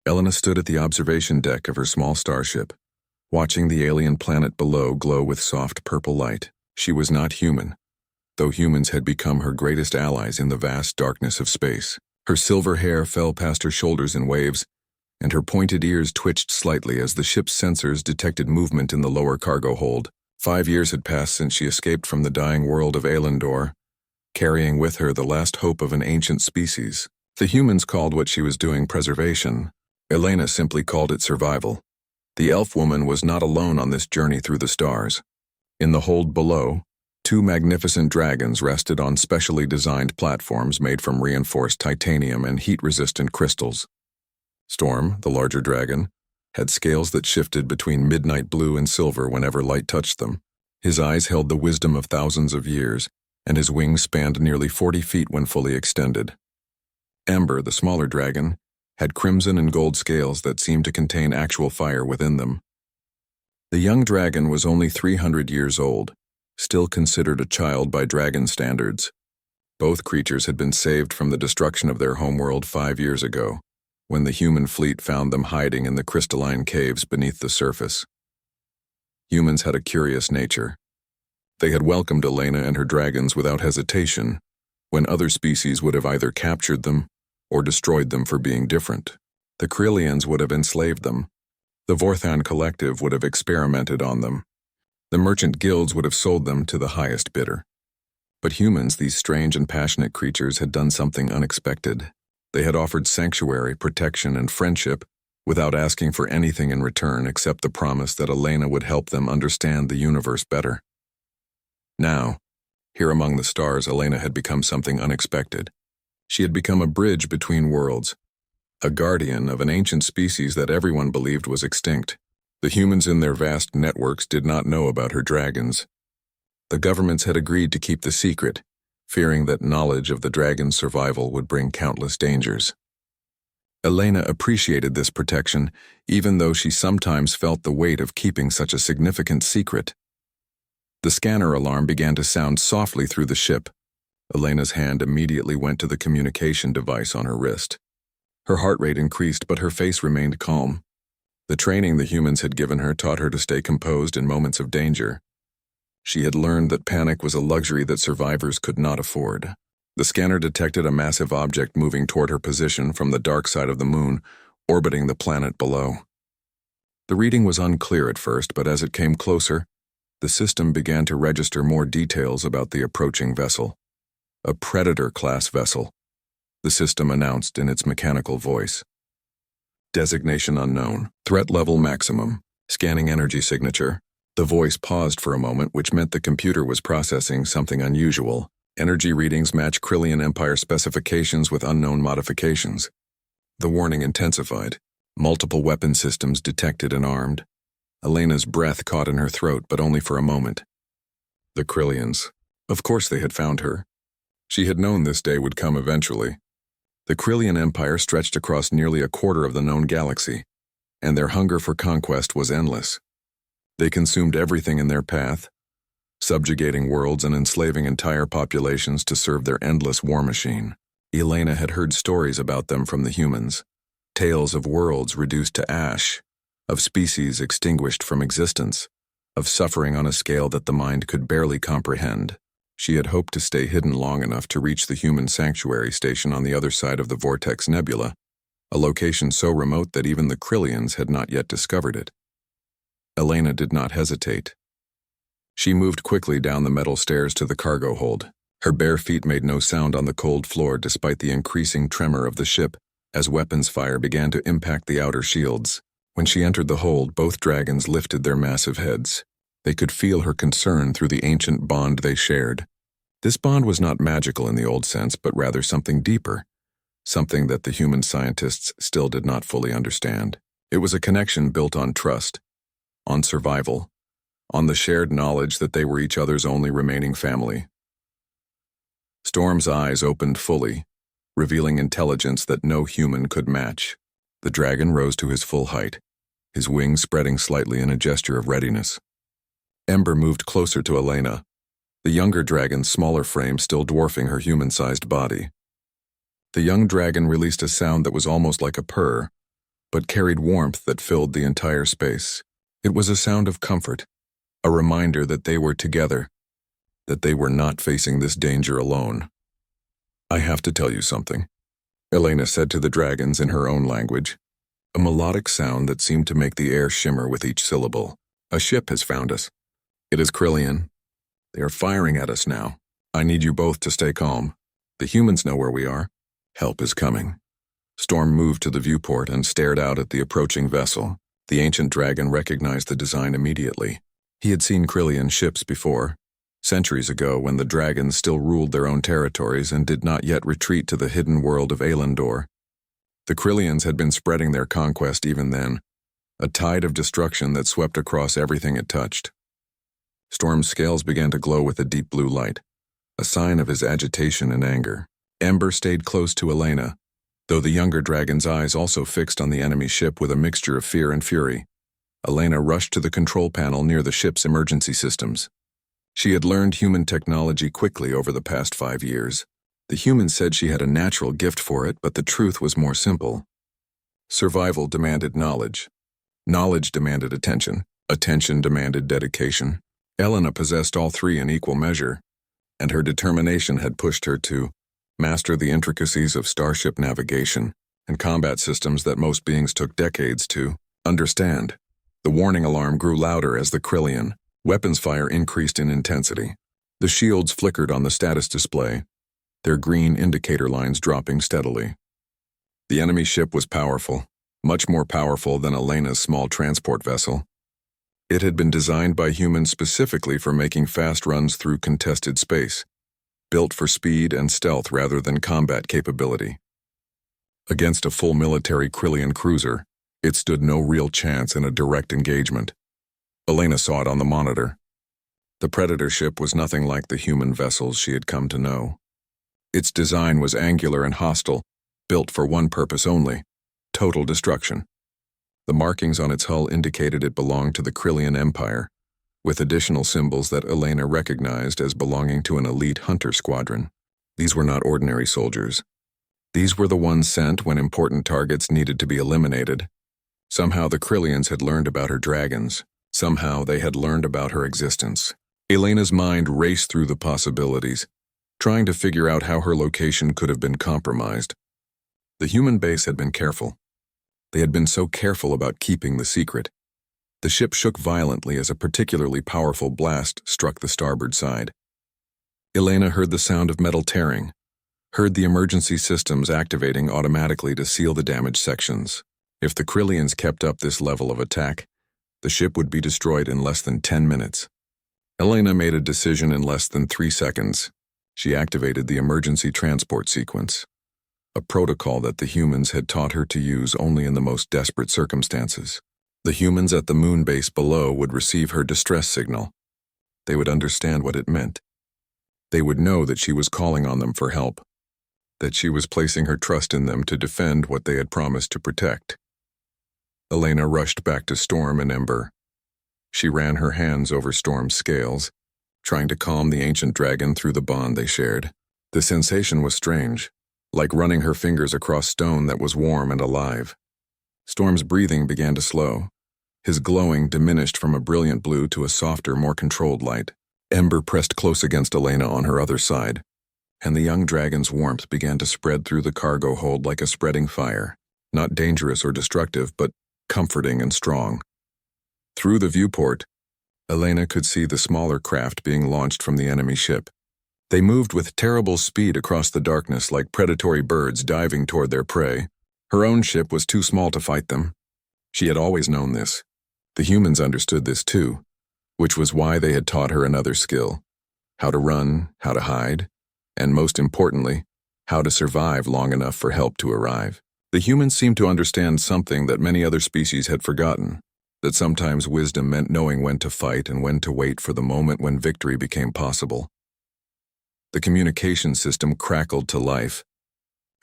Elena stood at the observation deck of her small starship, watching the alien planet below glow with soft purple light. She was not human, though humans had become her greatest allies in the vast darkness of space. Her silver hair fell past her shoulders in waves, and her pointed ears twitched slightly as the ship's sensors detected movement in the lower cargo hold. 5 years had passed since she escaped from the dying world of Aelendor, carrying with her the last hope of an ancient species. The humans called what she was doing preservation. Elena simply called it survival. The elf woman was not alone on this journey through the stars. In the hold below, 2 magnificent dragons rested on specially designed platforms made from reinforced titanium and heat-resistant crystals. Storm, the larger dragon, had scales that shifted between midnight blue and silver whenever light touched them. His eyes held the wisdom of thousands of years, and his wings spanned nearly 40 feet when fully extended. Ember, the smaller dragon, had crimson and gold scales that seemed to contain actual fire within them. The young dragon was only 300 years old, still considered a child by dragon standards. Both creatures had been saved from the destruction of their homeworld 5 years ago, when the human fleet found them hiding in the crystalline caves beneath the surface. Humans had a curious nature. They had welcomed Elena and her dragons without hesitation, when other species would have either captured them or destroyed them for being different. The Krillians would have enslaved them. The Vorthan Collective would have experimented on them. The merchant guilds would have sold them to the highest bidder. But humans, these strange and passionate creatures, had done something unexpected. They had offered sanctuary, protection, and friendship without asking for anything in return except the promise that Elena would help them understand the universe better. Now, here among the stars, Elena had become something unexpected. She had become a bridge between worlds, a guardian of an ancient species that everyone believed was extinct. The humans in their vast networks did not know about her dragons. The governments had agreed to keep the secret, fearing that knowledge of the dragon's survival would bring countless dangers. Elena appreciated this protection, even though she sometimes felt the weight of keeping such a significant secret. The scanner alarm began to sound softly through the ship. Elena's hand immediately went to the communication device on her wrist. Her heart rate increased, but her face remained calm. The training the humans had given her taught her to stay composed in moments of danger. She had learned that panic was a luxury that survivors could not afford. The scanner detected a massive object moving toward her position from the dark side of the moon, orbiting the planet below. The reading was unclear at first, but as it came closer, the system began to register more details about the approaching vessel. A Predator-class vessel, the system announced in its mechanical voice. Designation unknown. Threat level maximum. Scanning energy signature. The voice paused for a moment, which meant the computer was processing something unusual. Energy readings match Krillian Empire specifications with unknown modifications. The warning intensified. Multiple weapon systems detected and armed. Elena's breath caught in her throat, but only for a moment. The Krillians. Of course they had found her. She had known this day would come eventually. The Krillian Empire stretched across nearly a quarter of the known galaxy, and their hunger for conquest was endless. They consumed everything in their path, subjugating worlds and enslaving entire populations to serve their endless war machine. Elena had heard stories about them from the humans, tales of worlds reduced to ash, of species extinguished from existence, of suffering on a scale that the mind could barely comprehend. She had hoped to stay hidden long enough to reach the human sanctuary station on the other side of the Vortex Nebula, a location so remote that even the Krillians had not yet discovered it. Elena did not hesitate. She moved quickly down the metal stairs to the cargo hold. Her bare feet made no sound on the cold floor despite the increasing tremor of the ship as weapons fire began to impact the outer shields. When she entered the hold, both dragons lifted their massive heads. They could feel her concern through the ancient bond they shared. This bond was not magical in the old sense, but rather something deeper, something that the human scientists still did not fully understand. It was a connection built on trust, on survival, on the shared knowledge that they were each other's only remaining family. Storm's eyes opened fully, revealing intelligence that no human could match. The dragon rose to his full height, his wings spreading slightly in a gesture of readiness. Ember moved closer to Elena, the younger dragon's smaller frame still dwarfing her human-sized body. The young dragon released a sound that was almost like a purr, but carried warmth that filled the entire space. It was a sound of comfort, a reminder that they were together, that they were not facing this danger alone. "I have to tell you something," Elena said to the dragons in her own language, a melodic sound that seemed to make the air shimmer with each syllable. "A ship has found us. It is Krillian. They are firing at us now. I need you both to stay calm. The humans know where we are. Help is coming." Storm moved to the viewport and stared out at the approaching vessel. The ancient dragon recognized the design immediately. He had seen Krillian ships before, centuries ago when the dragons still ruled their own territories and did not yet retreat to the hidden world of Aelendor. The Krillians had been spreading their conquest even then, a tide of destruction that swept across everything it touched. Storm's scales began to glow with a deep blue light, a sign of his agitation and anger. Ember stayed close to Elena, though the younger dragon's eyes also fixed on the enemy ship with a mixture of fear and fury. Elena rushed to the control panel near the ship's emergency systems. She had learned human technology quickly over the past 5 years. The humans said she had a natural gift for it, but the truth was more simple. Survival demanded knowledge. Knowledge demanded attention. Attention demanded dedication. Elena possessed all three in equal measure, and her determination had pushed her to master the intricacies of starship navigation and combat systems that most beings took decades to understand. The warning alarm grew louder as the Krillian weapons fire increased in intensity. The shields flickered on the status display, their green indicator lines dropping steadily. The enemy ship was powerful, much more powerful than Elena's small transport vessel. It had been designed by humans specifically for making fast runs through contested space, built for speed and stealth rather than combat capability. Against a full military Krillian cruiser, it stood no real chance in a direct engagement. Elena saw it on the monitor. The Predator ship was nothing like the human vessels she had come to know. Its design was angular and hostile, built for one purpose only: total destruction. The markings on its hull indicated it belonged to the Krillian Empire, with additional symbols that Elena recognized as belonging to an elite hunter squadron. These were not ordinary soldiers. These were the ones sent when important targets needed to be eliminated. Somehow the Krillians had learned about her dragons. Somehow they had learned about her existence. Elena's mind raced through the possibilities, trying to figure out how her location could have been compromised. The human base had been careful. They had been so careful about keeping the secret. The ship shook violently as a particularly powerful blast struck the starboard side. Elena heard the sound of metal tearing, heard the emergency systems activating automatically to seal the damaged sections. If the Krillians kept up this level of attack, the ship would be destroyed in less than 10 minutes. Elena made a decision in less than 3 seconds. She activated the emergency transport sequence, a protocol that the humans had taught her to use only in the most desperate circumstances. The humans at the moon base below would receive her distress signal. They would understand what it meant. They would know that she was calling on them for help, that she was placing her trust in them to defend what they had promised to protect. Elena rushed back to Storm and Ember. She ran her hands over Storm's scales, trying to calm the ancient dragon through the bond they shared. The sensation was strange, like running her fingers across stone that was warm and alive. Storm's breathing began to slow. His glowing diminished from a brilliant blue to a softer, more controlled light. Ember pressed close against Elena on her other side, and the young dragon's warmth began to spread through the cargo hold like a spreading fire, not dangerous or destructive, but comforting and strong. Through the viewport, Elena could see the smaller craft being launched from the enemy ship. They moved with terrible speed across the darkness like predatory birds diving toward their prey. Her own ship was too small to fight them. She had always known this. The humans understood this too, which was why they had taught her another skill: how to run, how to hide, and most importantly, how to survive long enough for help to arrive. The humans seemed to understand something that many other species had forgotten, that sometimes wisdom meant knowing when to fight and when to wait for the moment when victory became possible. The communication system crackled to life.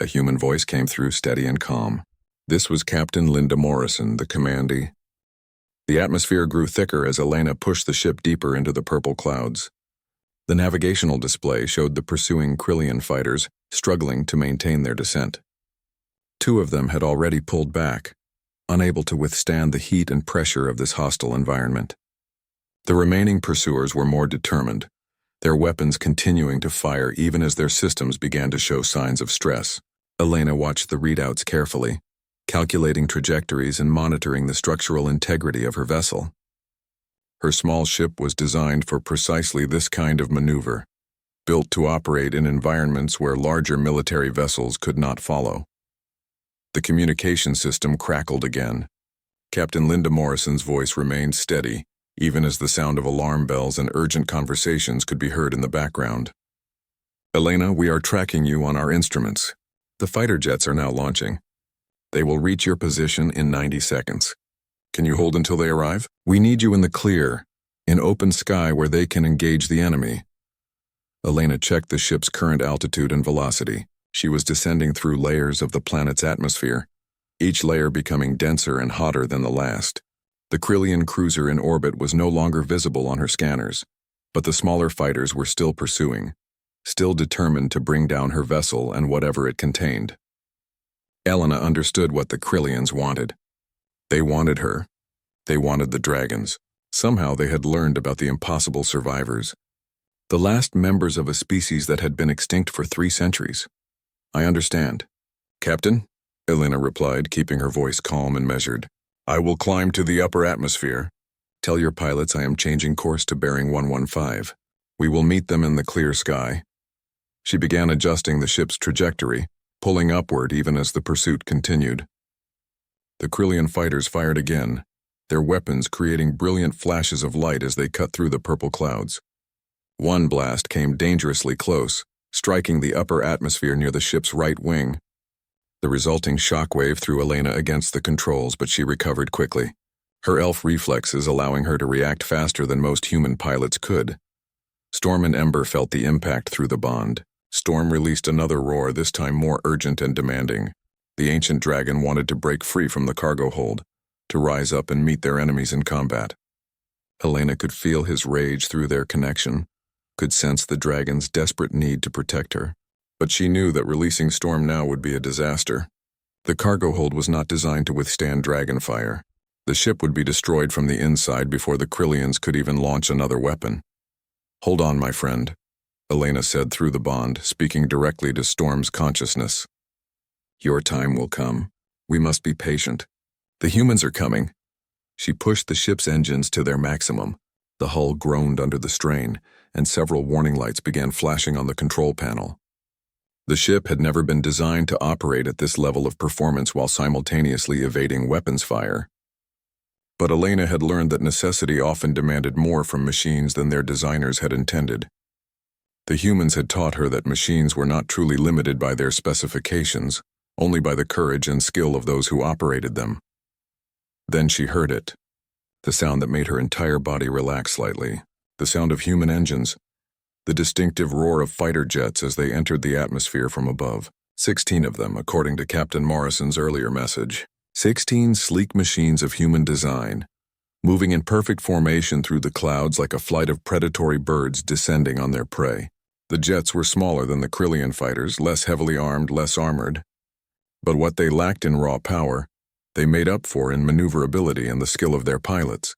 A human voice came through, steady and calm. This was Captain Linda Morrison, the commandee. The atmosphere grew thicker as Elena pushed the ship deeper into the purple clouds. The navigational display showed the pursuing Krillian fighters struggling to maintain their descent. 2 of them had already pulled back, unable to withstand the heat and pressure of this hostile environment. The remaining pursuers were more determined, their weapons continuing to fire even as their systems began to show signs of stress. Elena watched the readouts carefully, calculating trajectories and monitoring the structural integrity of her vessel. Her small ship was designed for precisely this kind of maneuver, built to operate in environments where larger military vessels could not follow. The communication system crackled again. Captain Linda Morrison's voice remained steady, even as the sound of alarm bells and urgent conversations could be heard in the background. Elena, we are tracking you on our instruments. The fighter jets are now launching. They will reach your position in 90 seconds. Can you hold until they arrive? We need you in the clear, in open sky where they can engage the enemy. Elena checked the ship's current altitude and velocity. She was descending through layers of the planet's atmosphere, each layer becoming denser and hotter than the last. The Krillian cruiser in orbit was no longer visible on her scanners, but the smaller fighters were still pursuing, still determined to bring down her vessel and whatever it contained. Elena understood what the Krillians wanted. They wanted her. They wanted the dragons. Somehow they had learned about the impossible survivors, the last members of a species that had been extinct for 3 centuries. I understand. Captain, Elena replied, keeping her voice calm and measured. I will climb to the upper atmosphere. Tell your pilots I am changing course to bearing 115. We will meet them in the clear sky. She began adjusting the ship's trajectory, pulling upward even as the pursuit continued. The Krillian fighters fired again, their weapons creating brilliant flashes of light as they cut through the purple clouds. One blast came dangerously close, striking the upper atmosphere near the ship's right wing. The resulting shockwave threw Elena against the controls, but she recovered quickly, her elf reflexes allowing her to react faster than most human pilots could. Storm and Ember felt the impact through the bond. Storm released another roar, this time more urgent and demanding. The ancient dragon wanted to break free from the cargo hold, to rise up and meet their enemies in combat. Elena could feel his rage through their connection, could sense the dragon's desperate need to protect her. But she knew that releasing Storm now would be a disaster. The cargo hold was not designed to withstand dragon fire. The ship would be destroyed from the inside before the Krillians could even launch another weapon. Hold on, my friend, Elena said through the bond, speaking directly to Storm's consciousness. Your time will come. We must be patient. The humans are coming. She pushed the ship's engines to their maximum. The hull groaned under the strain, and several warning lights began flashing on the control panel. The ship had never been designed to operate at this level of performance while simultaneously evading weapons fire. But Elena had learned that necessity often demanded more from machines than their designers had intended. The humans had taught her that machines were not truly limited by their specifications, only by the courage and skill of those who operated them. Then she heard it, the sound that made her entire body relax slightly, the sound of human engines, the distinctive roar of fighter jets as they entered the atmosphere from above. 16 of them, according to Captain Morrison's earlier message. 16 sleek machines of human design, moving in perfect formation through the clouds like a flight of predatory birds descending on their prey. The jets were smaller than the Krillian fighters, less heavily armed, less armored. But what they lacked in raw power, they made up for in maneuverability and the skill of their pilots.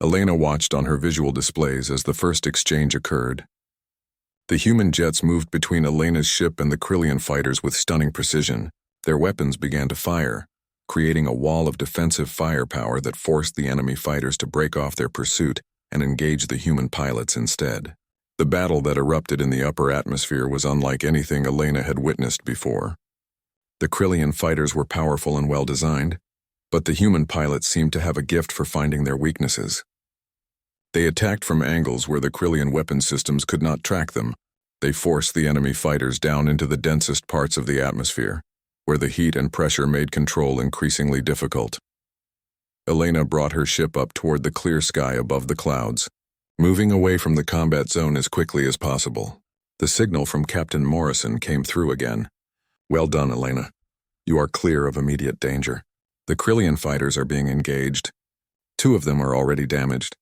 Elena watched on her visual displays as the first exchange occurred. The human jets moved between Elena's ship and the Krillian fighters with stunning precision. Their weapons began to fire, creating a wall of defensive firepower that forced the enemy fighters to break off their pursuit and engage the human pilots instead. The battle that erupted in the upper atmosphere was unlike anything Elena had witnessed before. The Krillian fighters were powerful and well-designed, but the human pilots seemed to have a gift for finding their weaknesses. They attacked from angles where the Krillian weapon systems could not track them. They forced the enemy fighters down into the densest parts of the atmosphere, where the heat and pressure made control increasingly difficult. Elena brought her ship up toward the clear sky above the clouds, moving away from the combat zone as quickly as possible. The signal from Captain Morrison came through again. Well done, Elena. You are clear of immediate danger. The Krillian fighters are being engaged. 2 of them are already damaged.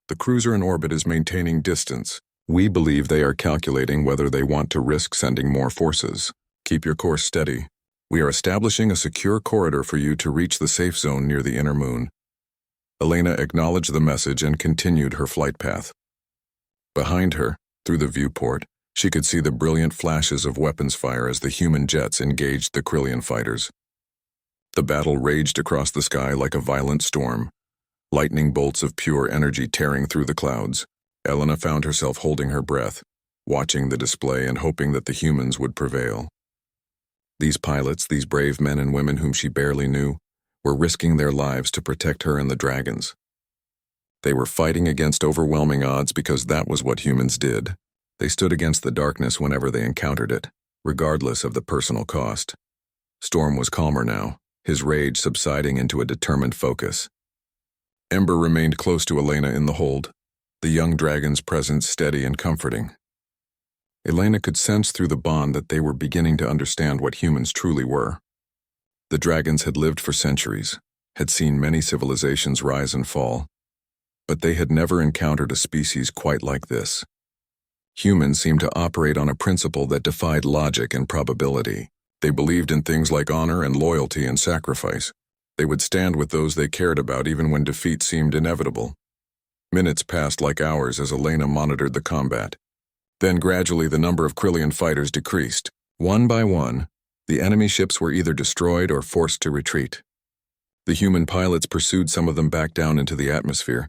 The cruiser in orbit is maintaining distance. We believe they are calculating whether they want to risk sending more forces. Keep your course steady. We are establishing a secure corridor for you to reach the safe zone near the inner moon. Elena acknowledged the message and continued her flight path. Behind her, through the viewport, she could see the brilliant flashes of weapons fire as the human jets engaged the Krillian fighters. The battle raged across the sky like a violent storm, lightning bolts of pure energy tearing through the clouds. Elena found herself holding her breath, watching the display and hoping that the humans would prevail. These pilots, these brave men and women whom she barely knew, were risking their lives to protect her and the dragons. They were fighting against overwhelming odds because that was what humans did. They stood against the darkness whenever they encountered it, regardless of the personal cost. Storm was calmer now, his rage subsiding into a determined focus. Ember remained close to Elena in the hold, the young dragon's presence steady and comforting. Elena could sense through the bond that they were beginning to understand what humans truly were. The dragons had lived for centuries, had seen many civilizations rise and fall, but they had never encountered a species quite like this. Humans seemed to operate on a principle that defied logic and probability. They believed in things like honor and loyalty and sacrifice. They would stand with those they cared about even when defeat seemed inevitable. Minutes passed like hours as Elena monitored the combat. Then gradually the number of Krillian fighters decreased. One by one, the enemy ships were either destroyed or forced to retreat. The human pilots pursued some of them back down into the atmosphere,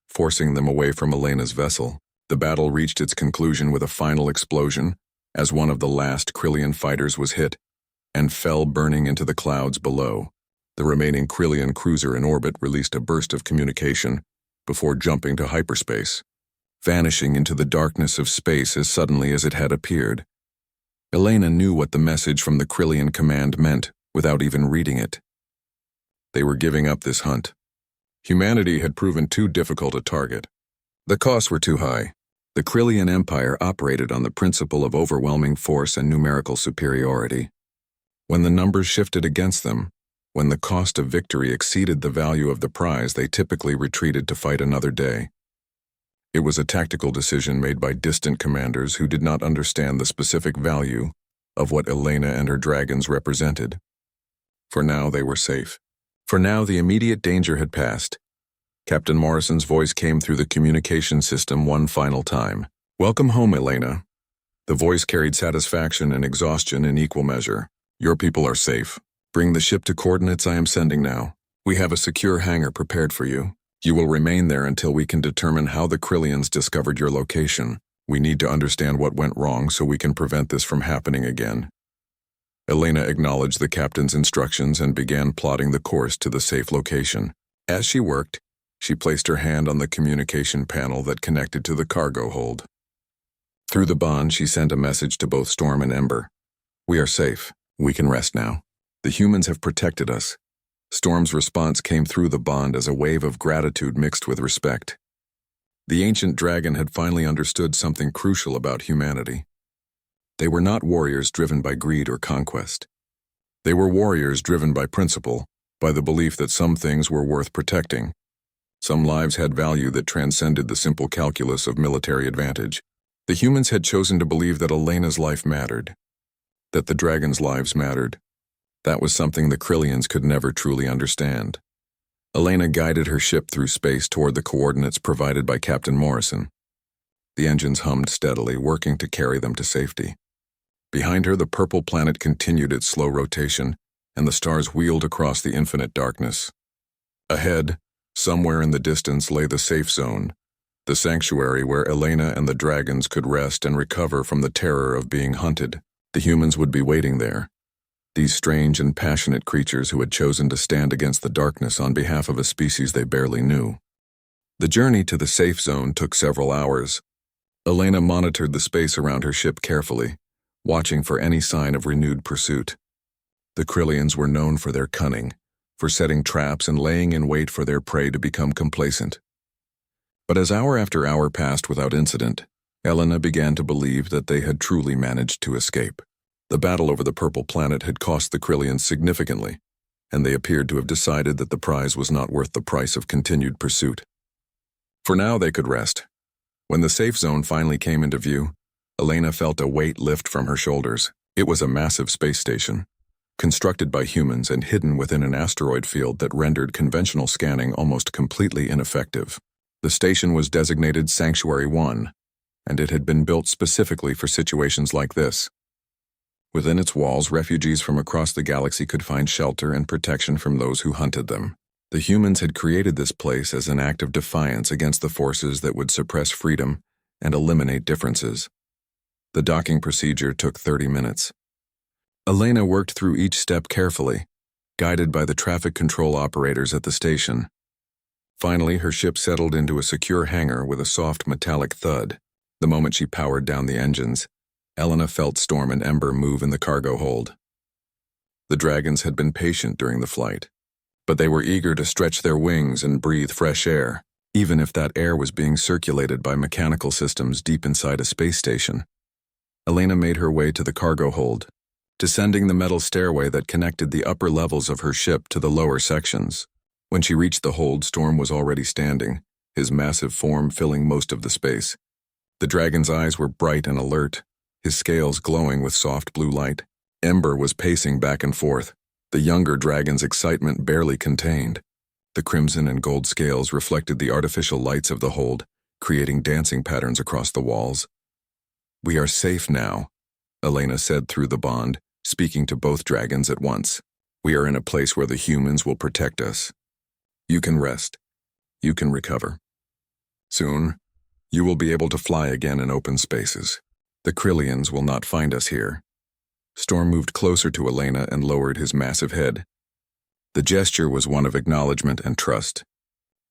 forcing them away from Elena's vessel. The battle reached its conclusion with a final explosion as one of the last Krillian fighters was hit and fell burning into the clouds below. The remaining Krillian cruiser in orbit released a burst of communication before jumping to hyperspace, vanishing into the darkness of space as suddenly as it had appeared. Elena knew what the message from the Krillian command meant without even reading it. They were giving up this hunt. Humanity had proven too difficult a target. The costs were too high. The Krillian Empire operated on the principle of overwhelming force and numerical superiority. When the numbers shifted against them, when the cost of victory exceeded the value of the prize, they typically retreated to fight another day. It was a tactical decision made by distant commanders who did not understand the specific value of what Elena and her dragons represented. For now, they were safe. For now, the immediate danger had passed. Captain Morrison's voice came through the communication system one final time. "Welcome home, Elena." The voice carried satisfaction and exhaustion in equal measure. "Your people are safe. Bring the ship to coordinates I am sending now. We have a secure hangar prepared for you. You will remain there until we can determine how the Krillians discovered your location. We need to understand what went wrong so we can prevent this from happening again." Elena acknowledged the captain's instructions and began plotting the course to the safe location. As she worked, she placed her hand on the communication panel that connected to the cargo hold. Through the bond, she sent a message to both Storm and Ember. "We are safe. We can rest now. The humans have protected us." Storm's response came through the bond as a wave of gratitude mixed with respect. The ancient dragon had finally understood something crucial about humanity. They were not warriors driven by greed or conquest. They were warriors driven by principle, by the belief that some things were worth protecting. Some lives had value that transcended the simple calculus of military advantage. The humans had chosen to believe that Elena's life mattered, that the dragons' lives mattered. That was something the Krillians could never truly understand. Elena guided her ship through space toward the coordinates provided by Captain Morrison. The engines hummed steadily, working to carry them to safety. Behind her, the purple planet continued its slow rotation, and the stars wheeled across the infinite darkness. Ahead, somewhere in the distance, lay the safe zone, the sanctuary where Elena and the dragons could rest and recover from the terror of being hunted. The humans would be waiting there, these strange and passionate creatures who had chosen to stand against the darkness on behalf of a species they barely knew. The journey to the safe zone took several hours. Elena monitored the space around her ship carefully, watching for any sign of renewed pursuit. The Krillians were known for their cunning, for setting traps and laying in wait for their prey to become complacent. But as hour after hour passed without incident, Elena began to believe that they had truly managed to escape. The battle over the purple planet had cost the Krillians significantly, and they appeared to have decided that the prize was not worth the price of continued pursuit. For now, they could rest. When the safe zone finally came into view, Elena felt a weight lift from her shoulders. It was a massive space station, constructed by humans and hidden within an asteroid field that rendered conventional scanning almost completely ineffective. The station was designated Sanctuary 1, and it had been built specifically for situations like this. Within its walls, refugees from across the galaxy could find shelter and protection from those who hunted them. The humans had created this place as an act of defiance against the forces that would suppress freedom and eliminate differences. The docking procedure took 30 minutes. Elena worked through each step carefully, guided by the traffic control operators at the station. Finally, her ship settled into a secure hangar with a soft metallic thud. The moment she powered down the engines, Elena felt Storm and Ember move in the cargo hold. The dragons had been patient during the flight, but they were eager to stretch their wings and breathe fresh air, even if that air was being circulated by mechanical systems deep inside a space station. Elena made her way to the cargo hold, descending the metal stairway that connected the upper levels of her ship to the lower sections. When she reached the hold, Storm was already standing, his massive form filling most of the space. The dragon's eyes were bright and alert, his scales glowing with soft blue light. Ember was pacing back and forth, the younger dragon's excitement barely contained. The crimson and gold scales reflected the artificial lights of the hold, creating dancing patterns across the walls. "We are safe now," Elena said through the bond, speaking to both dragons at once. "We are in a place where the humans will protect us. You can rest. You can recover. Soon, you will be able to fly again in open spaces. The Krillians will not find us here." Storm moved closer to Elena and lowered his massive head. The gesture was one of acknowledgement and trust.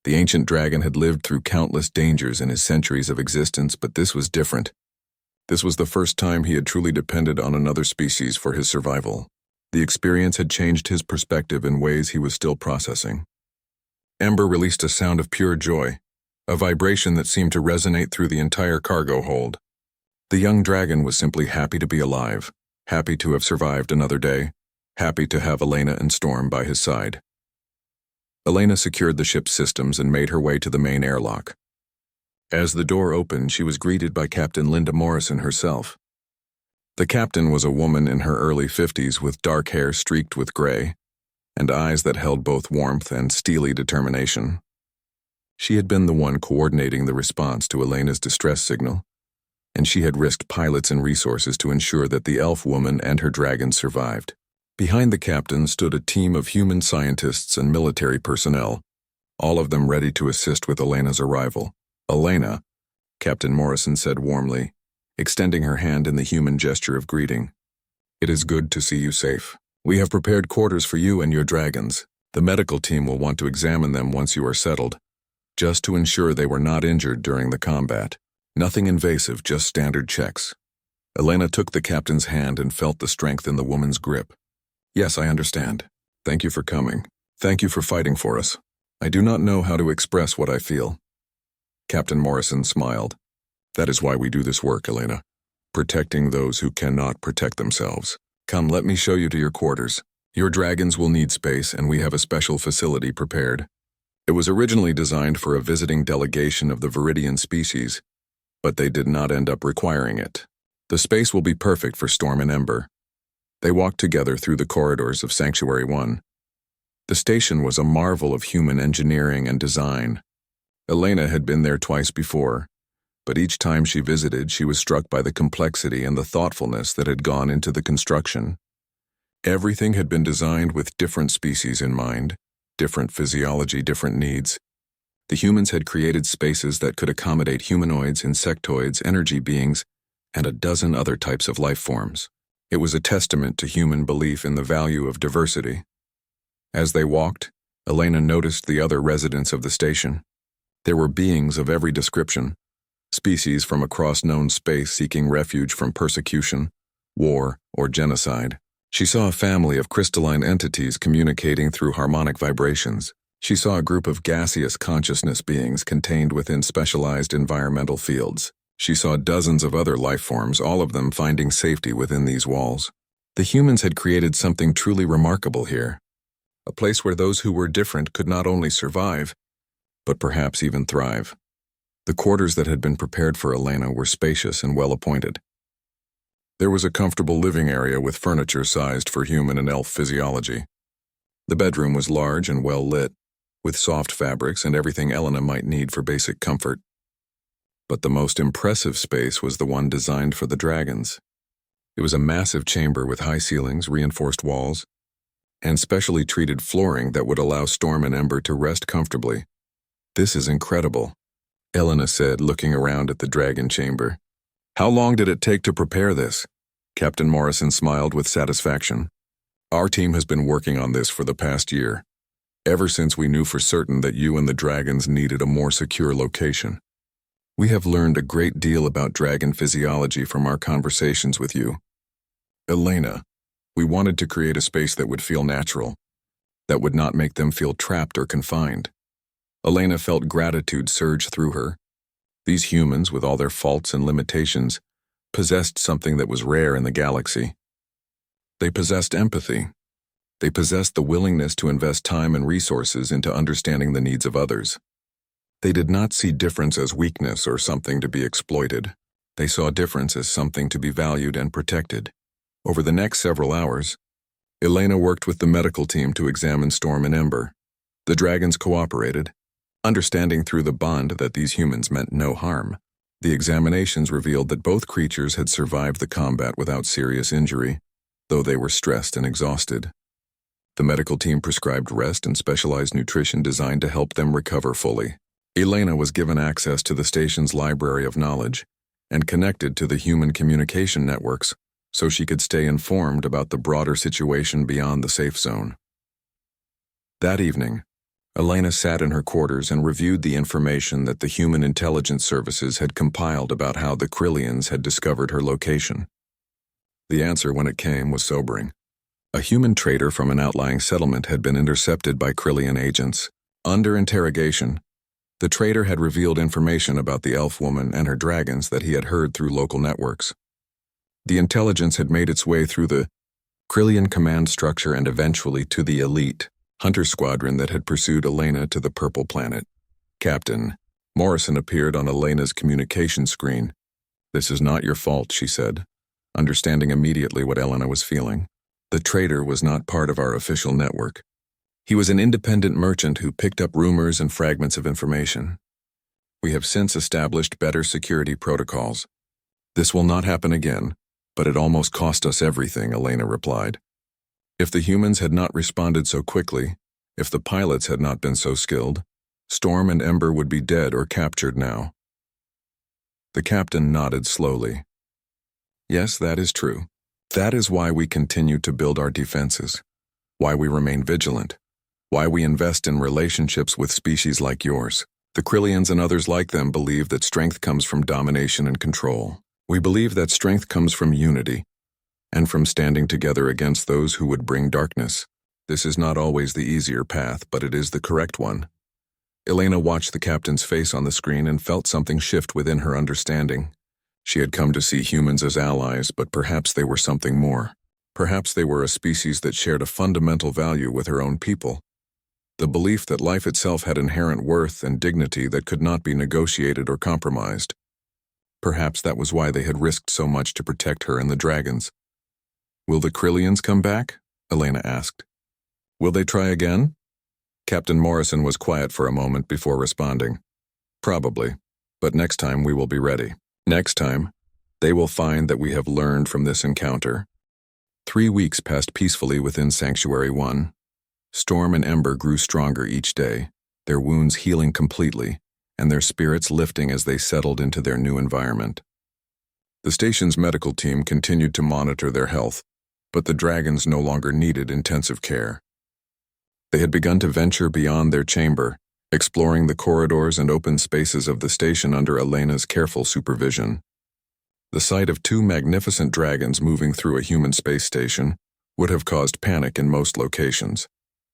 The ancient dragon had lived through countless dangers in his centuries of existence, but this was different. This was the first time he had truly depended on another species for his survival. The experience had changed his perspective in ways he was still processing. Ember released a sound of pure joy, a vibration that seemed to resonate through the entire cargo hold. The young dragon was simply happy to be alive, happy to have survived another day, happy to have Elena and Storm by his side. Elena secured the ship's systems and made her way to the main airlock. As the door opened, she was greeted by Captain Linda Morrison herself. The captain was a woman in her early 50s with dark hair streaked with gray, and eyes that held both warmth and steely determination. She had been the one coordinating the response to Elena's distress signal, and she had risked pilots and resources to ensure that the elf woman and her dragon survived. Behind the captain stood a team of human scientists and military personnel, all of them ready to assist with Elena's arrival. "Elena," Captain Morrison said warmly, extending her hand in the human gesture of greeting. "It is good to see you safe. We have prepared quarters for you and your dragons. The medical team will want to examine them once you are settled, just to ensure they were not injured during the combat. Nothing invasive, just standard checks." Elena took the captain's hand and felt the strength in the woman's grip. "Yes, I understand. Thank you for coming. Thank you for fighting for us. I do not know how to express what I feel." Captain Morrison smiled. "That is why we do this work, Elena. Protecting those who cannot protect themselves. Come, let me show you to your quarters. Your dragons will need space, and we have a special facility prepared. It was originally designed for a visiting delegation of the Viridian species, but they did not end up requiring it. The space will be perfect for Storm and Ember." They walked together through the corridors of Sanctuary 1. The station was a marvel of human engineering and design. Elena had been there twice before, but each time she visited, she was struck by the complexity and the thoughtfulness that had gone into the construction. Everything had been designed with different species in mind, different physiology, different needs. The humans had created spaces that could accommodate humanoids, insectoids, energy beings, and a dozen other types of life forms. It was a testament to human belief in the value of diversity. As they walked, Elena noticed the other residents of the station. There were beings of every description, species from across known space seeking refuge from persecution, war, or genocide. She saw a family of crystalline entities communicating through harmonic vibrations. She saw a group of gaseous consciousness beings contained within specialized environmental fields. She saw dozens of other life forms, all of them finding safety within these walls. The humans had created something truly remarkable here, a place where those who were different could not only survive, but perhaps even thrive. The quarters that had been prepared for Elena were spacious and well-appointed. There was a comfortable living area with furniture sized for human and elf physiology. The bedroom was large and well lit, with soft fabrics and everything Elena might need for basic comfort. But the most impressive space was the one designed for the dragons. It was a massive chamber with high ceilings, reinforced walls, and specially treated flooring that would allow Storm and Ember to rest comfortably. "This is incredible," Elena said, looking around at the dragon chamber. "How long did it take to prepare this?" Captain Morrison smiled with satisfaction. "Our team has been working on this for the past year, ever since we knew for certain that you and the dragons needed a more secure location. We have learned a great deal about dragon physiology from our conversations with you. Elena, we wanted to create a space that would feel natural, that would not make them feel trapped or confined." Elena felt gratitude surge through her. These humans, with all their faults and limitations, possessed something that was rare in the galaxy. They possessed empathy. They possessed the willingness to invest time and resources into understanding the needs of others. They did not see difference as weakness or something to be exploited. They saw difference as something to be valued and protected. Over the next several hours, Elena worked with the medical team to examine Storm and Ember. The dragons cooperated, understanding through the bond that these humans meant no harm. The examinations revealed that both creatures had survived the combat without serious injury, though they were stressed and exhausted. The medical team prescribed rest and specialized nutrition designed to help them recover fully. Elena was given access to the station's library of knowledge and connected to the human communication networks so she could stay informed about the broader situation beyond the safe zone. That evening, Elena sat in her quarters and reviewed the information that the Human Intelligence Services had compiled about how the Krillians had discovered her location. The answer, when it came, was sobering. A human trader from an outlying settlement had been intercepted by Krillian agents. Under interrogation, the trader had revealed information about the elf woman and her dragons that he had heard through local networks. The intelligence had made its way through the Krillian command structure and eventually to the elite hunter squadron that had pursued Elena to the Purple Planet. Captain Morrison appeared on Elena's communication screen. "This is not your fault," she said, understanding immediately what Elena was feeling. "The trader was not part of our official network. He was an independent merchant who picked up rumors and fragments of information. We have since established better security protocols. This will not happen again, but it almost cost us everything," Elena replied. "If the humans had not responded so quickly, if the pilots had not been so skilled, Storm and Ember would be dead or captured now." The captain nodded slowly. "Yes, that is true. That is why we continue to build our defenses, why we remain vigilant, why we invest in relationships with species like yours. The Krillians and others like them believe that strength comes from domination and control. We believe that strength comes from unity, and from standing together against those who would bring darkness. This is not always the easier path, but it is the correct one." Elena watched the captain's face on the screen and felt something shift within her understanding. She had come to see humans as allies, but perhaps they were something more. Perhaps they were a species that shared a fundamental value with her own people. The belief that life itself had inherent worth and dignity that could not be negotiated or compromised. Perhaps that was why they had risked so much to protect her and the dragons. "Will the Krillians come back?" Elena asked. "Will they try again?" Captain Morrison was quiet for a moment before responding. "Probably, but next time we will be ready. Next time, they will find that we have learned from this encounter." 3 weeks passed peacefully within Sanctuary 1. Storm and Ember grew stronger each day, their wounds healing completely, and their spirits lifting as they settled into their new environment. The station's medical team continued to monitor their health, but the dragons no longer needed intensive care. They had begun to venture beyond their chamber, exploring the corridors and open spaces of the station under Elena's careful supervision. The sight of 2 magnificent dragons moving through a human space station would have caused panic in most locations.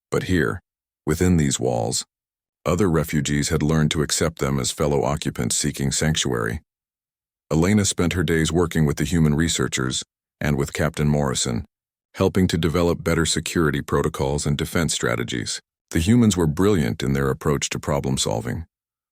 But here, within these walls, other refugees had learned to accept them as fellow occupants seeking sanctuary. Elena spent her days working with the human researchers and with Captain Morrison, helping to develop better security protocols and defense strategies. The humans were brilliant in their approach to problem solving,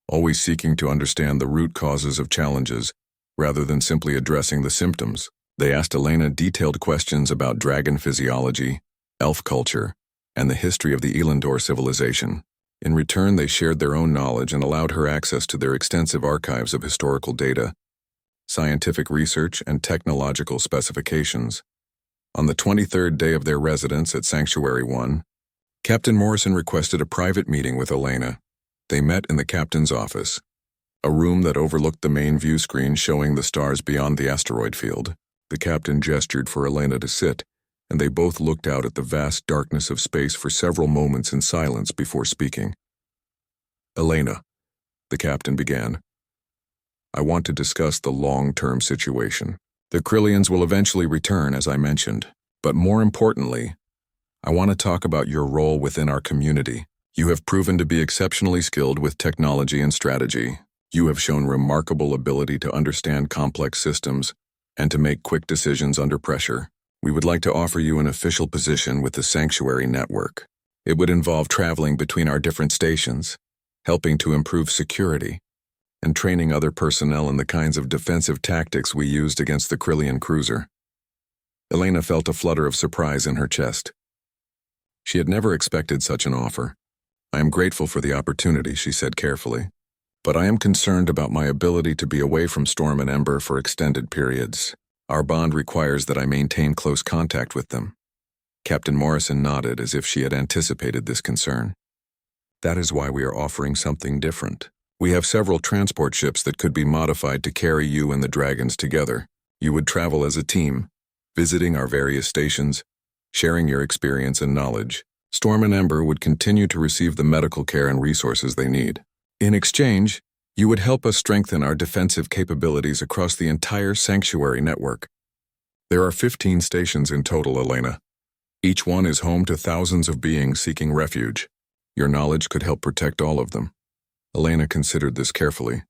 always seeking to understand the root causes of challenges rather than simply addressing the symptoms. They asked Elena detailed questions about dragon physiology, elf culture, and the history of the Elandor civilization. In return, they shared their own knowledge and allowed her access to their extensive archives of historical data, scientific research, and technological specifications. On the 23rd day of their residence at Sanctuary 1, Captain Morrison requested a private meeting with Elena. They met in the captain's office, a room that overlooked the main view screen showing the stars beyond the asteroid field. The captain gestured for Elena to sit, and they both looked out at the vast darkness of space for several moments in silence before speaking. "Elena," the captain began, "I want to discuss the long-term situation. The Krillians will eventually return, as I mentioned, but more importantly, I want to talk about your role within our community. You have proven to be exceptionally skilled with technology and strategy. You have shown remarkable ability to understand complex systems and to make quick decisions under pressure. We would like to offer you an official position with the Sanctuary Network. It would involve traveling between our different stations, helping to improve security, and training other personnel in the kinds of defensive tactics we used against the Krillian cruiser." Elena felt a flutter of surprise in her chest. She had never expected such an offer. "I am grateful for the opportunity," she said carefully, "but I am concerned about my ability to be away from Storm and Ember for extended periods. Our bond requires that I maintain close contact with them." Captain Morrison nodded as if she had anticipated this concern. "That is why we are offering something different. We have several transport ships that could be modified to carry you and the dragons together. You would travel as a team, visiting our various stations, sharing your experience and knowledge. Storm and Ember would continue to receive the medical care and resources they need. In exchange, you would help us strengthen our defensive capabilities across the entire Sanctuary network. There are 15 stations in total, Elena. Each one is home to thousands of beings seeking refuge. Your knowledge could help protect all of them." Elena considered this carefully.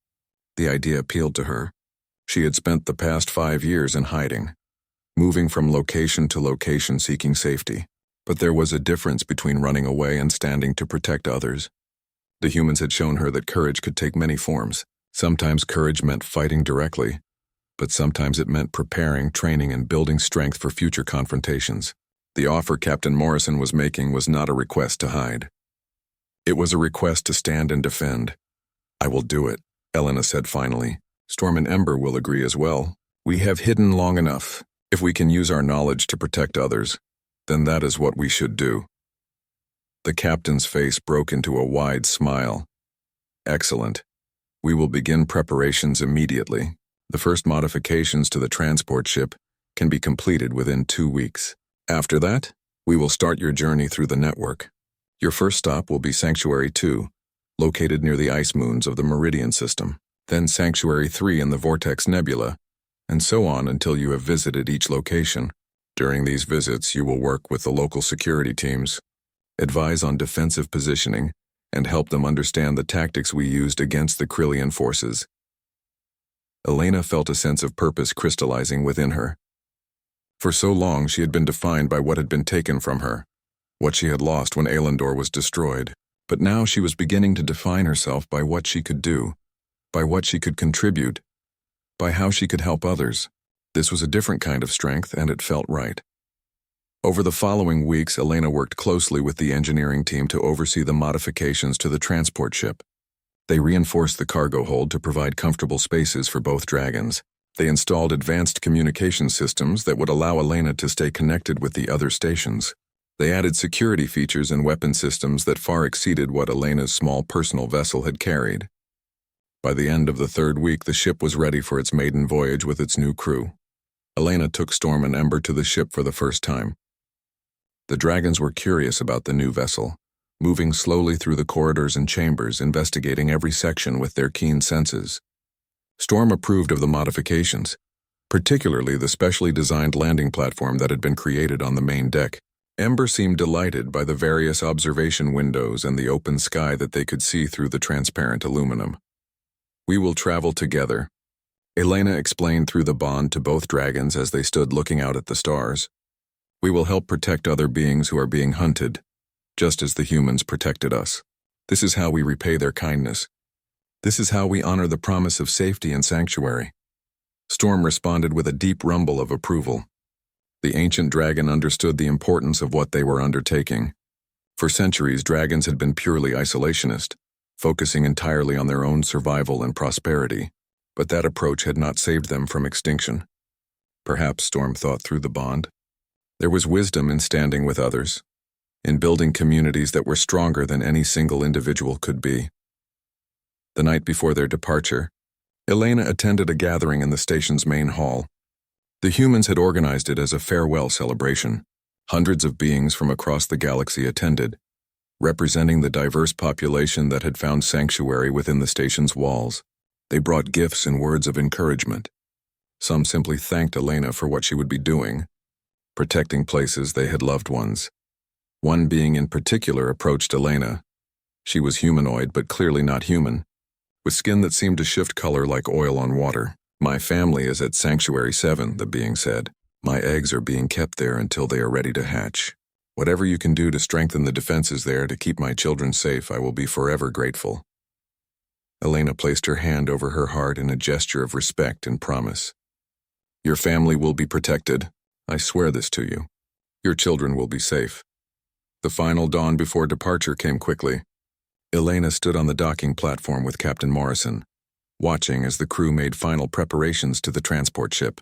The idea appealed to her. She had spent the past 5 years in hiding, moving from location to location seeking safety. But there was a difference between running away and standing to protect others. The humans had shown her that courage could take many forms. Sometimes courage meant fighting directly, but sometimes it meant preparing, training, and building strength for future confrontations. The offer Captain Morrison was making was not a request to hide. It was a request to stand and defend. "I will do it," Elena said finally. "Storm and Ember will agree as well. We have hidden long enough. If we can use our knowledge to protect others, then that is what we should do." The captain's face broke into a wide smile. "Excellent. We will begin preparations immediately. The first modifications to the transport ship can be completed within 2 weeks. After that, we will start your journey through the network. Your first stop will be Sanctuary 2, located near the ice moons of the Meridian system, then Sanctuary 3 in the Vortex Nebula, and so on until you have visited each location. During these visits, you will work with the local security teams, advise on defensive positioning, and help them understand the tactics we used against the Krillian forces." Elena felt a sense of purpose crystallizing within her. For so long, she had been defined by what had been taken from her, what she had lost when Elandor was destroyed. But now she was beginning to define herself by what she could do, by what she could contribute, by how she could help others. This was a different kind of strength, and it felt right. Over the following weeks, Elena worked closely with the engineering team to oversee the modifications to the transport ship. They reinforced the cargo hold to provide comfortable spaces for both dragons. They installed advanced communication systems that would allow Elena to stay connected with the other stations. They added security features and weapon systems that far exceeded what Elena's small personal vessel had carried. By the end of the 3rd week, the ship was ready for its maiden voyage with its new crew. Elena took Storm and Ember to the ship for the first time. The dragons were curious about the new vessel, moving slowly through the corridors and chambers, investigating every section with their keen senses. Storm approved of the modifications, particularly the specially designed landing platform that had been created on the main deck. Ember seemed delighted by the various observation windows and the open sky that they could see through the transparent aluminum. "We will travel together," Elena explained through the bond to both dragons as they stood looking out at the stars. "We will help protect other beings who are being hunted, just as the humans protected us. This is how we repay their kindness. This is how we honor the promise of safety and sanctuary." Storm responded with a deep rumble of approval. The ancient dragon understood the importance of what they were undertaking. For centuries, dragons had been purely isolationist, focusing entirely on their own survival and prosperity, but that approach had not saved them from extinction. Perhaps Storm thought through the bond. There was wisdom in standing with others, in building communities that were stronger than any single individual could be. The night before their departure, Elena attended a gathering in the station's main hall. The humans had organized it as a farewell celebration. Hundreds of beings from across the galaxy attended, representing the diverse population that had found sanctuary within the station's walls. They brought gifts and words of encouragement. Some simply thanked Elena for what she would be doing, protecting places they had loved ones. One being in particular approached Elena. She was humanoid but clearly not human, with skin that seemed to shift color like oil on water. "My family is at Sanctuary 7, the being said. My eggs are being kept there until they are ready to hatch. Whatever you can do to strengthen the defenses there to keep my children safe, I will be forever grateful." Elena placed her hand over her heart in a gesture of respect and promise. "Your family will be protected. I swear this to you. Your children will be safe." The final dawn before departure came quickly. Elena stood on the docking platform with Captain Morrison, watching as the crew made final preparations to the transport ship.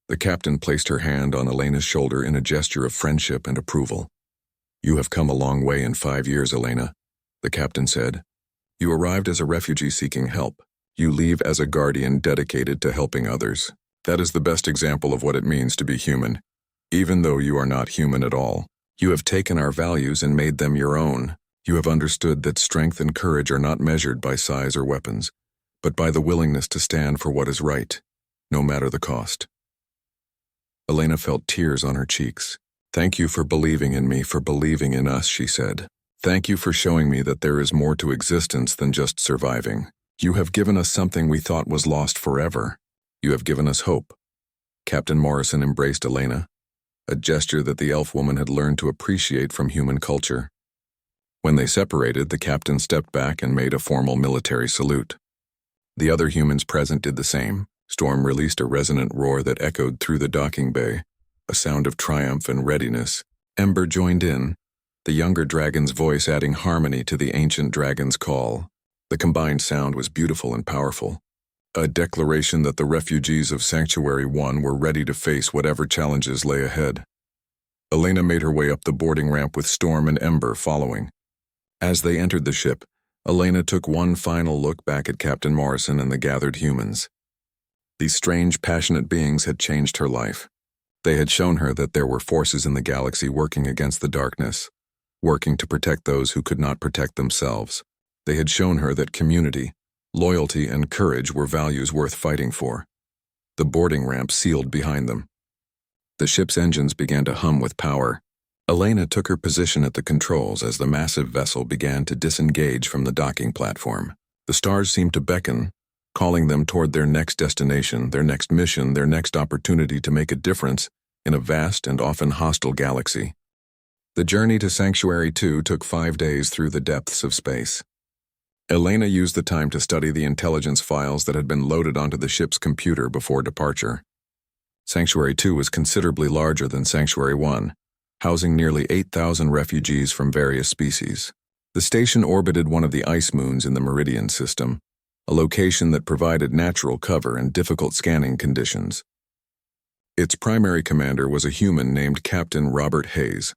The captain placed her hand on Elena's shoulder in a gesture of friendship and approval. "You have come a long way in 5 years, Elena," the captain said. "You arrived as a refugee seeking help. You leave as a guardian dedicated to helping others. That is the best example of what it means to be human. Even though you are not human at all, you have taken our values and made them your own. You have understood that strength and courage are not measured by size or weapons, but by the willingness to stand for what is right, no matter the cost." Elena felt tears on her cheeks. "Thank you for believing in me, for believing in us," she said. "Thank you for showing me that there is more to existence than just surviving. You have given us something we thought was lost forever. You have given us hope." Captain Morrison embraced Elena, a gesture that the elf woman had learned to appreciate from human culture. When they separated, the captain stepped back and made a formal military salute. The other humans present did the same. Storm released a resonant roar that echoed through the docking bay, a sound of triumph and readiness. Ember joined in, the younger dragon's voice adding harmony to the ancient dragon's call. The combined sound was beautiful and powerful, a declaration that the refugees of Sanctuary 1 were ready to face whatever challenges lay ahead. Elena made her way up the boarding ramp with Storm and Ember following. As they entered the ship, Elena took one final look back at Captain Morrison and the gathered humans. These strange, passionate beings had changed her life. They had shown her that there were forces in the galaxy working against the darkness, working to protect those who could not protect themselves. They had shown her that community, loyalty, and courage were values worth fighting for. The boarding ramp sealed behind them. The ship's engines began to hum with power. Elena took her position at the controls as the massive vessel began to disengage from the docking platform. The stars seemed to beckon, calling them toward their next destination, their next mission, their next opportunity to make a difference in a vast and often hostile galaxy. The journey to Sanctuary 2 took 5 days through the depths of space. Elena used the time to study the intelligence files that had been loaded onto the ship's computer before departure. Sanctuary 2 was considerably larger than Sanctuary 1, housing nearly 8,000 refugees from various species. The station orbited one of the ice moons in the Meridian system, a location that provided natural cover and difficult scanning conditions. Its primary commander was a human named Captain Robert Hayes,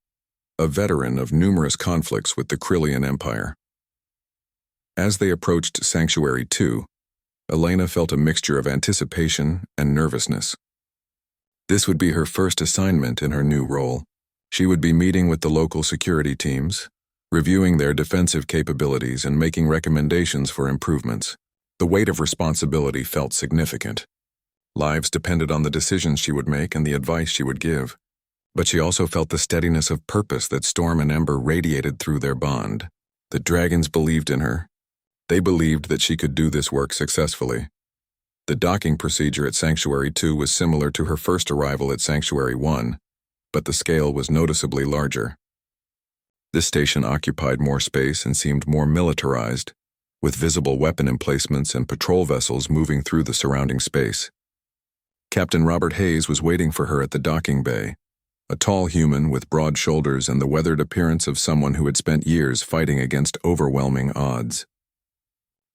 a veteran of numerous conflicts with the Krillian Empire. As they approached Sanctuary 2, Elena felt a mixture of anticipation and nervousness. This would be her first assignment in her new role. She would be meeting with the local security teams, reviewing their defensive capabilities and making recommendations for improvements. The weight of responsibility felt significant. Lives depended on the decisions she would make and the advice she would give. But she also felt the steadiness of purpose that Storm and Ember radiated through their bond. The dragons believed in her. They believed that she could do this work successfully. The docking procedure at Sanctuary 2 was similar to her first arrival at Sanctuary 1, but the scale was noticeably larger. This station occupied more space and seemed more militarized, with visible weapon emplacements and patrol vessels moving through the surrounding space. Captain Robert Hayes was waiting for her at the docking bay, a tall human with broad shoulders and the weathered appearance of someone who had spent years fighting against overwhelming odds.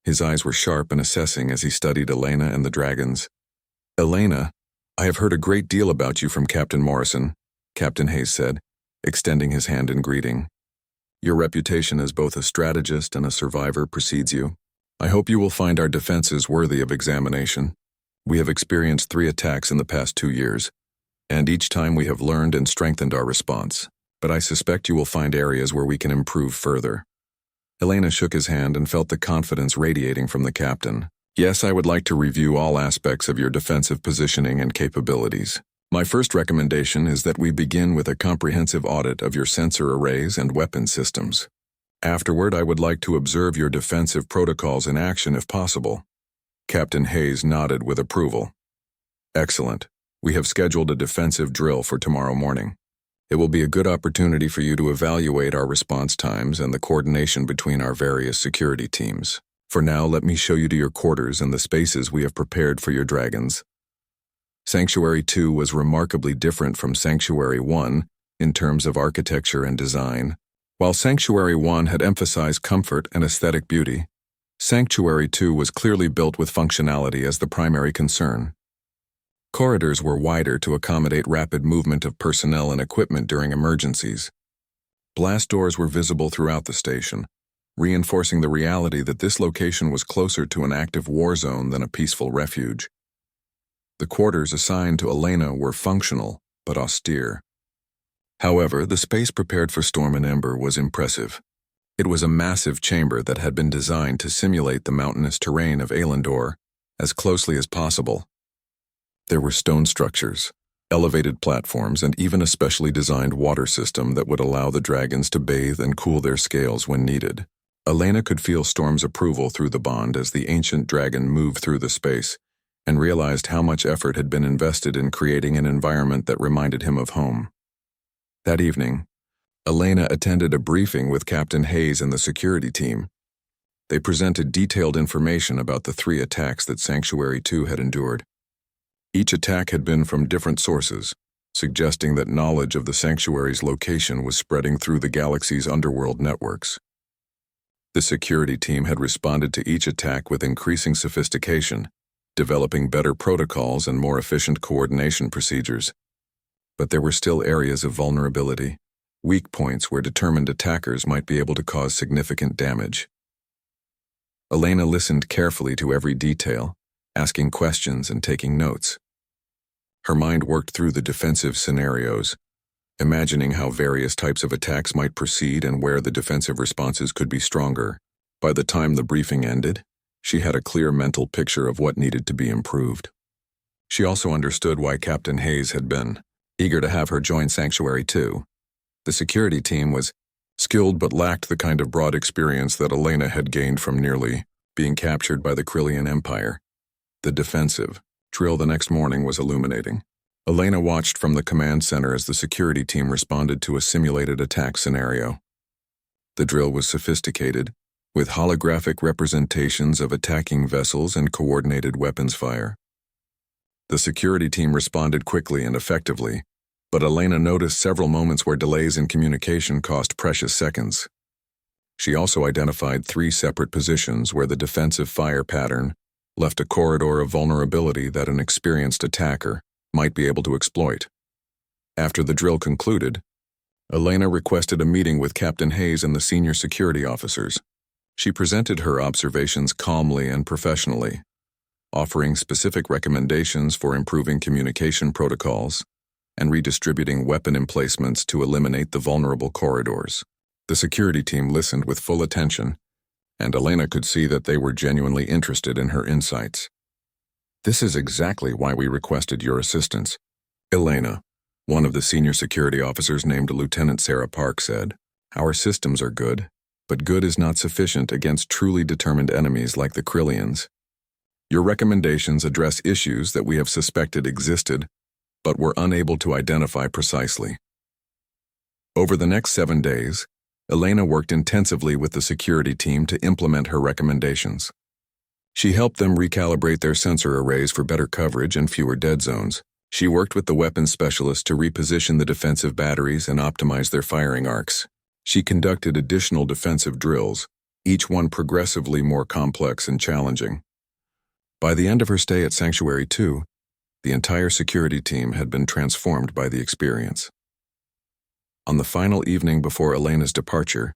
His eyes were sharp and assessing as he studied Elena and the dragons. "Elena, I have heard a great deal about you from Captain Morrison," Captain Hayes said, extending his hand in greeting. "Your reputation as both a strategist and a survivor precedes you. I hope you will find our defenses worthy of examination. We have experienced 3 attacks in the past 2 years, and each time we have learned and strengthened our response, but I suspect you will find areas where we can improve further." Elena shook his hand and felt the confidence radiating from the captain. "Yes, I would like to review all aspects of your defensive positioning and capabilities. My first recommendation is that we begin with a comprehensive audit of your sensor arrays and weapon systems. Afterward, I would like to observe your defensive protocols in action if possible." Captain Hayes nodded with approval. "Excellent. We have scheduled a defensive drill for tomorrow morning. It will be a good opportunity for you to evaluate our response times and the coordination between our various security teams. For now, let me show you to your quarters and the spaces we have prepared for your dragons." Sanctuary 2 was remarkably different from Sanctuary 1 in terms of architecture and design. While Sanctuary 1 had emphasized comfort and aesthetic beauty, Sanctuary 2 was clearly built with functionality as the primary concern. Corridors were wider to accommodate rapid movement of personnel and equipment during emergencies. Blast doors were visible throughout the station, reinforcing the reality that this location was closer to an active war zone than a peaceful refuge. The quarters assigned to Elena were functional, but austere. However, the space prepared for Storm and Ember was impressive. It was a massive chamber that had been designed to simulate the mountainous terrain of Aelendor as closely as possible. There were stone structures, elevated platforms, and even a specially designed water system that would allow the dragons to bathe and cool their scales when needed. Elena could feel Storm's approval through the bond as the ancient dragon moved through the space, and realized how much effort had been invested in creating an environment that reminded him of home. That evening, Elena attended a briefing with Captain Hayes and the security team. They presented detailed information about the 3 attacks that Sanctuary 2 had endured. Each attack had been from different sources, suggesting that knowledge of the Sanctuary's location was spreading through the galaxy's underworld networks. The security team had responded to each attack with increasing sophistication, developing better protocols and more efficient coordination procedures. But there were still areas of vulnerability, weak points where determined attackers might be able to cause significant damage. Elena listened carefully to every detail, asking questions and taking notes. Her mind worked through the defensive scenarios, imagining how various types of attacks might proceed and where the defensive responses could be stronger. By the time the briefing ended, she had a clear mental picture of what needed to be improved. She also understood why Captain Hayes had been eager to have her join Sanctuary 2. The security team was skilled but lacked the kind of broad experience that Elena had gained from nearly being captured by the Krillian Empire. The defensive drill the next morning was illuminating. Elena watched from the command center as the security team responded to a simulated attack scenario. The drill was sophisticated, with holographic representations of attacking vessels and coordinated weapons fire. The security team responded quickly and effectively, but Elena noticed several moments where delays in communication cost precious seconds. She also identified 3 separate positions where the defensive fire pattern left a corridor of vulnerability that an experienced attacker might be able to exploit. After the drill concluded, Elena requested a meeting with Captain Hayes and the senior security officers. She presented her observations calmly and professionally, offering specific recommendations for improving communication protocols and redistributing weapon emplacements to eliminate the vulnerable corridors. The security team listened with full attention, and Elena could see that they were genuinely interested in her insights. "This is exactly why we requested your assistance," Elena, one of the senior security officers named Lieutenant Sarah Park, said. "Our systems are good, but good is not sufficient against truly determined enemies like the Krillians. Your recommendations address issues that we have suspected existed, but were unable to identify precisely." Over the next 7 days, Elena worked intensively with the security team to implement her recommendations. She helped them recalibrate their sensor arrays for better coverage and fewer dead zones. She worked with the weapons specialist to reposition the defensive batteries and optimize their firing arcs. She conducted additional defensive drills, each one progressively more complex and challenging. By the end of her stay at Sanctuary 2, the entire security team had been transformed by the experience. On the final evening before Elena's departure,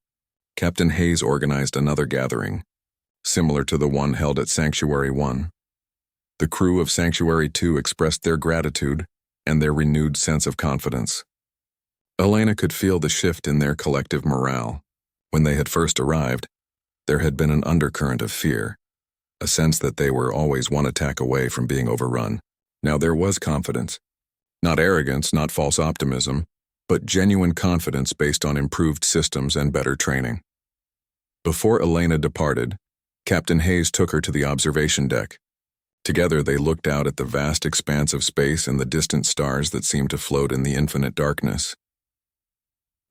Captain Hayes organized another gathering, similar to the one held at Sanctuary 1. The crew of Sanctuary 2 expressed their gratitude and their renewed sense of confidence. Elena could feel the shift in their collective morale. When they had first arrived, there had been an undercurrent of fear, a sense that they were always one attack away from being overrun. Now there was confidence. Not arrogance, not false optimism, but genuine confidence based on improved systems and better training. Before Elena departed, Captain Hayes took her to the observation deck. Together they looked out at the vast expanse of space and the distant stars that seemed to float in the infinite darkness.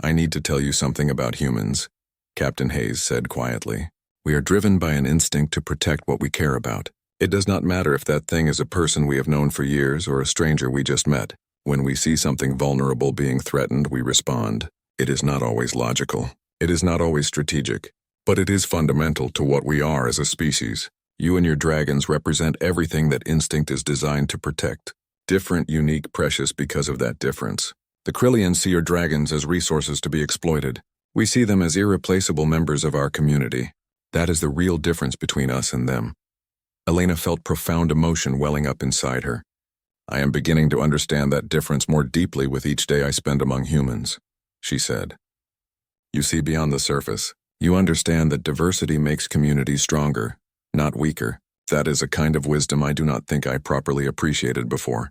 "I need to tell you something about humans," Captain Hayes said quietly. "We are driven by an instinct to protect what we care about. It does not matter if that thing is a person we have known for years or a stranger we just met. When we see something vulnerable being threatened, we respond. It is not always logical. It is not always strategic. But it is fundamental to what we are as a species. You and your dragons represent everything that instinct is designed to protect. Different, unique, precious because of that difference. The Krillians see your dragons as resources to be exploited. We see them as irreplaceable members of our community. That is the real difference between us and them." Elena felt profound emotion welling up inside her. "I am beginning to understand that difference more deeply with each day I spend among humans," she said. "You see beyond the surface. You understand that diversity makes communities stronger, not weaker. That is a kind of wisdom I do not think I properly appreciated before."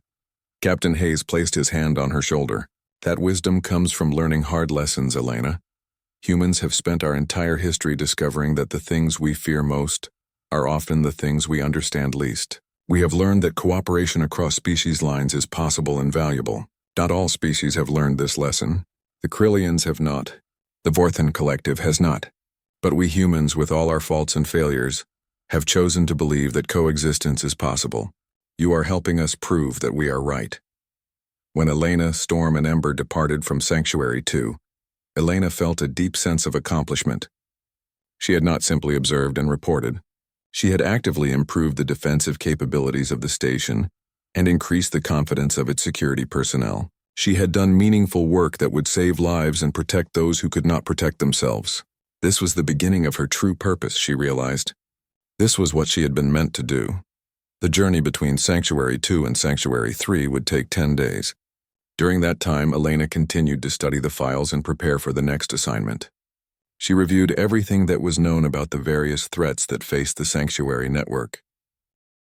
Captain Hayes placed his hand on her shoulder. "That wisdom comes from learning hard lessons, Elena. Humans have spent our entire history discovering that the things we fear most are often the things we understand least. We have learned that cooperation across species lines is possible and valuable. Not all species have learned this lesson. The Krillians have not. The Vorthan Collective has not. But we humans, with all our faults and failures, have chosen to believe that coexistence is possible. You are helping us prove that we are right." When Elena, Storm, and Ember departed from Sanctuary 2, Elena felt a deep sense of accomplishment. She had not simply observed and reported. She had actively improved the defensive capabilities of the station and increased the confidence of its security personnel. She had done meaningful work that would save lives and protect those who could not protect themselves. This was the beginning of her true purpose, she realized. This was what she had been meant to do. The journey between Sanctuary 2 and Sanctuary 3 would take 10 days. During that time, Elena continued to study the files and prepare for the next assignment. She reviewed everything that was known about the various threats that faced the Sanctuary network.